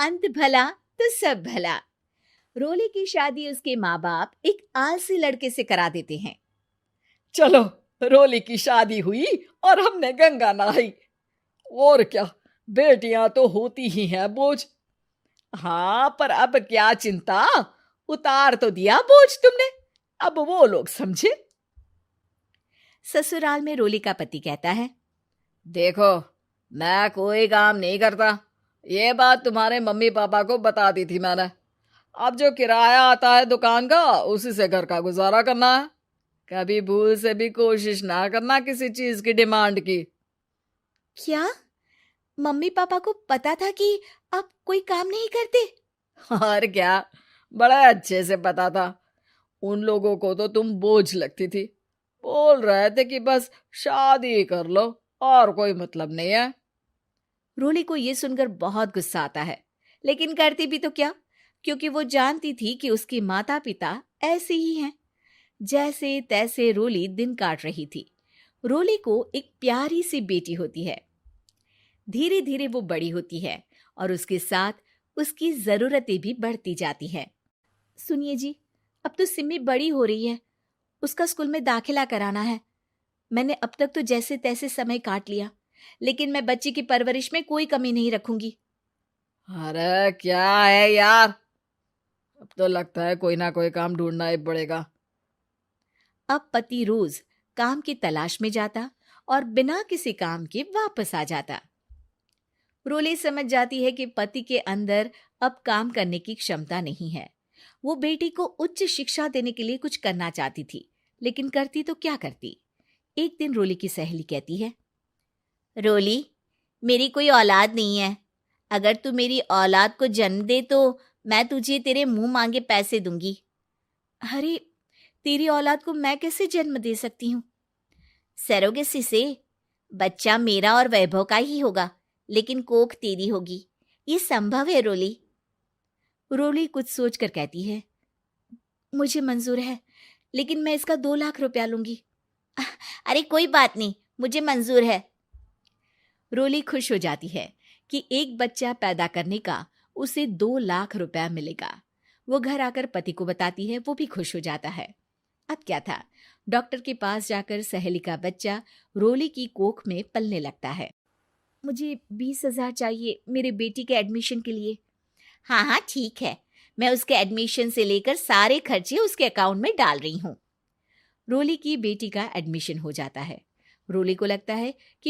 अंत भला तो सब भला। रोली की शादी उसके माँ बाप एक आलसी लड़के से करा देते हैं। चलो, रोली की शादी हुई और हमने गंगा नहाई। और क्या, बेटियां तो होती ही हैं बोझ। हाँ, पर अब क्या चिंता, उतार तो दिया बोझ तुमने, अब वो लोग समझे। ससुराल में रोली का पति कहता है, देखो, मैं कोई काम नहीं करता, ये बात तुम्हारे मम्मी पापा को बता दी थी मैंने। अब जो किराया आता है दुकान का, उसी से घर का गुजारा करना है। कभी भूल से भी कोशिश ना करना किसी चीज की डिमांड की। क्या मम्मी पापा को पता था कि आप कोई काम नहीं करते? और क्या, बड़ा अच्छे से पता था। उन लोगों को तो तुम बोझ लगती थी, बोल रहे थे कि बस शादी कर लो और कोई मतलब नहीं है। रोली को यह सुनकर बहुत गुस्सा आता है, लेकिन करती भी तो क्या, क्योंकि वो जानती थी कि उसके माता पिता ऐसे ही हैं। जैसे तैसे रोली दिन काट रही थी। रोली को एक प्यारी सी बेटी होती है। धीरे धीरे वो बड़ी होती है और उसके साथ उसकी जरूरतें भी बढ़ती जाती हैं। सुनिए जी, अब तो सिमी बड़ी हो रही है, उसका स्कूल में दाखिला कराना है। मैंने अब तक तो जैसे तैसे समय काट लिया, लेकिन मैं बच्ची की परवरिश में कोई कमी नहीं रखूंगी। अरे क्या है यार, अब तो लगता है कोई ना कोई काम ढूंढना ही पड़ेगा। अब पति रोज काम की तलाश में जाता और बिना किसी काम के वापस आ जाता। रोली समझ जाती है कि पति के अंदर अब काम करने की क्षमता नहीं है। वो बेटी को उच्च शिक्षा देने के लिए कुछ करना चाहती थी, लेकिन करती तो क्या करती। एक दिन रोली की सहेली कहती है, रोली, मेरी कोई औलाद नहीं है। अगर तू मेरी औलाद को जन्म दे तो मैं तुझे तेरे मुंह मांगे पैसे दूंगी। अरे, तेरी औलाद को मैं कैसे जन्म दे सकती हूँ? सरोगेसी से। बच्चा मेरा और वैभव का ही होगा, लेकिन कोख तेरी होगी। ये संभव है रोली। रोली कुछ सोचकर कहती है, मुझे मंजूर है, लेकिन मैं इसका 2 लाख रुपया लूंगी। अरे कोई बात नहीं, मुझे मंजूर है। रोली खुश हो जाती है कि एक बच्चा पैदा करने का उसे 2 लाख रुपया मिलेगा। वो घर आकर पति को बताती है, वो भी खुश हो जाता है। अब क्या था, डॉक्टर के पास जाकर सहेली का बच्चा रोली की कोख में पलने लगता है। मुझे 20,000 चाहिए मेरे बेटी के एडमिशन के लिए। हाँ हाँ ठीक है, मैं उसके एडमिशन से लेकर सारे खर्चे उसके अकाउंट में डाल रही हूँ। रोली की बेटी का एडमिशन हो जाता है। रोली को लगता है कि